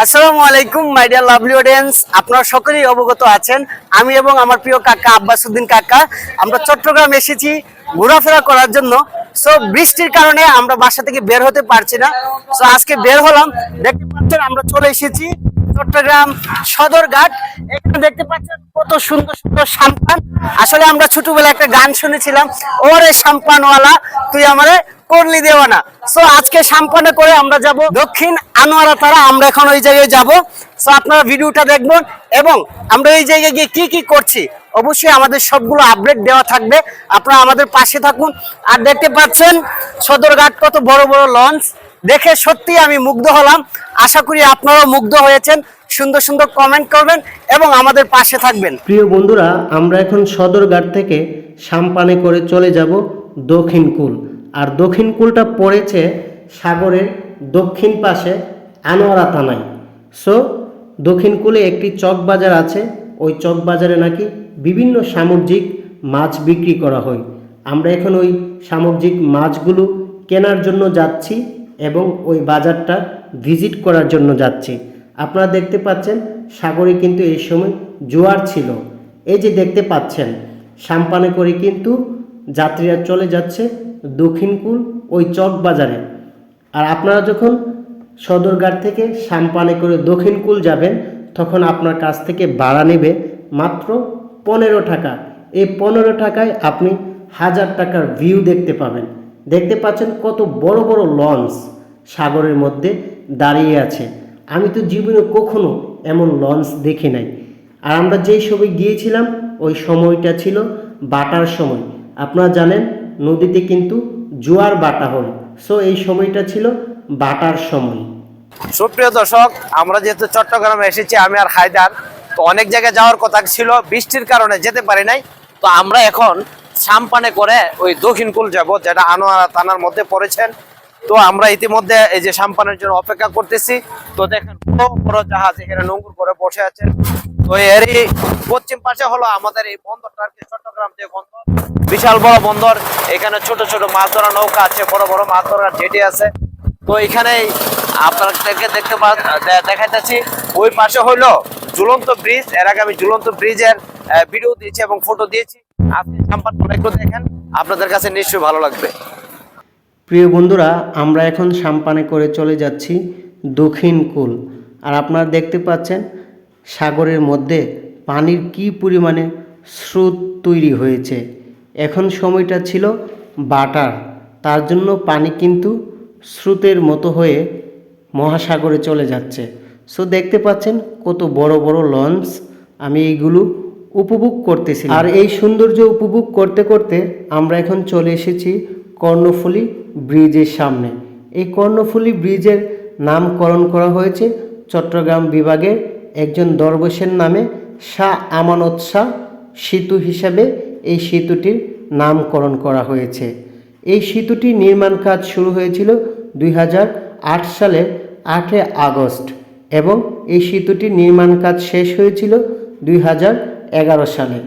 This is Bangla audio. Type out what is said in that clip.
আসসালামু আলাইকুম মাই ডিয়ার লাভলি অডিয়েন্স, আপনারা সকলেই অবগত আছেন আমি এবং আমার প্রিয় কাকা আব্বাসউদ্দিন কাকা আমরা চট্টগ্রাম এসেছি ঘোরাফেরা করার জন্য। সো বৃষ্টির কারণে আমরা বাসা থেকে বের হতে পারছি না। সো আজকে বের হলাম, দেখতে পাচ্ছেন আমরা চলে এসেছি চট্টগ্রাম সদরঘাট। এখানে দেখতে পাচ্ছেন কত সুন্দর সুন্দর সাম্পান। আসলে আমরা ছোটবেলায় একটা গান শুনেছিলাম, ওরে সাম্পানওয়ালা তুই আমারে করলি দেওয়ানা। সো আজকে সাম্পানে করে আমরা যাব দক্ষিণ আনোয়ারা তারা, আমরা এখন ওই জায়গায় যাব। সো আপনারা ভিডিওটা দেখবেন এবং আমরা এই জায়গায় গিয়ে কি কি করছি অবশ্যই আমাদের সবগুলো আপডেট দেওয়া থাকবে, আপনারা আমাদের পাশে থাকুন। আর দেখতে পাচ্ছেন সদরঘাট কত বড় বড় লঞ্চ, দেখে সত্যি আমি মুগ্ধ হলাম। আশা করি আপনারাও মুগ্ধ হয়েছেন। সুন্দর সুন্দর কমেন্ট করবেন এবং আমাদের পাশে থাকবেন। প্রিয় বন্ধুরা, আমরা এখন সদরঘাট থেকে সাম্পানে করে চলে যাব দক্ষিণকুল। আর দক্ষিণকুলটা পড়েছে সাগরের দক্ষিণ পাশে আনোয়ারা থানায়। সো দক্ষিণকুলে একটি চক বাজার আছে, ওই চক বাজারে নাকি বিভিন্ন সামুদ্রিক মাছ বিক্রি করা হয়। আমরা এখন ওই সামুদ্রিক মাছগুলো কেনার জন্য যাচ্ছি এবং ওই বাজারটা ভিজিট করার জন্য যাচ্ছি। আপনারা দেখতে পাচ্ছেন সাগরে কিন্তু এই সময় জোয়ার ছিল। এই যে দেখতে পাচ্ছেন সাম্পানে করে কিন্তু যাত্রীরা চলে যাচ্ছে দক্ষিণকুল ওই চক বাজারে। আর আপনারা যখন সদরঘাট থেকে সাম্পানে করে দক্ষিণকুল যাবেন তখন আপনার কাছ থেকে ভাড়া নেবে মাত্র 15 টাকা। এই 15 টাকায় আপনি 1000 টাকার ভিউ দেখতে পাবেন। দেখতে পাচ্ছেন কত বড় বড় লঞ্চ সাগরের মধ্যে দাঁড়িয়ে আছে। আমি তো জীবনে কখনো এমন লঞ্চ দেখি নাই। আর আমরা যেই সময় গিয়েছিলাম ওই সময়টা ছিল বাটার সময়। আপনারা জানেন নদীতে কিন্তু জোয়ার বাটা হয়। সো এই সময়টা ছিল বাটার সময়। সুপ্রিয় দর্শক, আমরা যেহেতু চট্টগ্রামে এসেছি, আমি আর হায়দার, তো অনেক জায়গায় যাওয়ার কথা ছিল, বৃষ্টির কারণে যেতে পারি নাই। তো আমরা এখন সাম্পানে করে ওই দক্ষিণকুল যাব, যেটা আনোয়ারা থানার মধ্যে পড়েছেন। তো আমরা ইতিমধ্যে এই যে সাম্পানের জন্য অপেক্ষা করতেছি। তো দেখেন বড় বড় জাহাজ এখানে নোঙর করে বসে আছে। তো এরই পশ্চিম পাশে হলো আমাদের এই বন্দরটা, আর কি চট্টগ্রাম যে বন্দর, বিশাল বড় বন্দর। এখানে ছোট ছোট মাছ ধরা নৌকা আছে, বড় বড় মাছ ধরার জেটি আছে। তো এখানেই আপনাদেরকে দেখাইতেছি। ওই পাশে হইলো ঝুলন্ত ব্রিজ। এর আগে আমি ঝুলন্ত ব্রিজের ভিডিও দিয়েছি এবং ফটো দিয়েছি। আপনি সাম্পানটা একটু দেখেন, আপনাদের কাছে নিশ্চয়ই ভালো লাগবে। প্রিয় বন্ধুরা, আমরা এখন সাম্পানে করে চলে যাচ্ছি দক্ষিণকুল। আর আপনারা দেখতে পাচ্ছেন সাগরের মধ্যে পানির কি পরিমাণে স্রোত তৈরি হয়েছে। এখন সময়টা ছিল বাটার, তার জন্য পানি কিন্তু স্রোতের মতো হয়ে মহাসাগরে চলে যাচ্ছে। সো দেখতে পাচ্ছেন কত বড় বড় লঞ্চ, আমি এইগুলো উপভোগ করতেছি। আর এই সৌন্দর্য উপভোগ করতে করতে আমরা এখন চলে এসেছি কর্ণফুলী ব্রিজের সামনে। এই কর্ণফুলী ব্রিজের নামকরণ করা হয়েছে চট্টগ্রাম বিভাগের একজন দরবেশের নামে, শাহ আমানত শাহ সেতু হিসাবে এই সেতুটির নামকরণ করা হয়েছে। এই সেতুটির নির্মাণ কাজ শুরু হয়েছিল 2008 সালের 8 আগস্ট এবং এই সেতুটির নির্মাণ কাজ শেষ হয়েছিল 2011 সালে।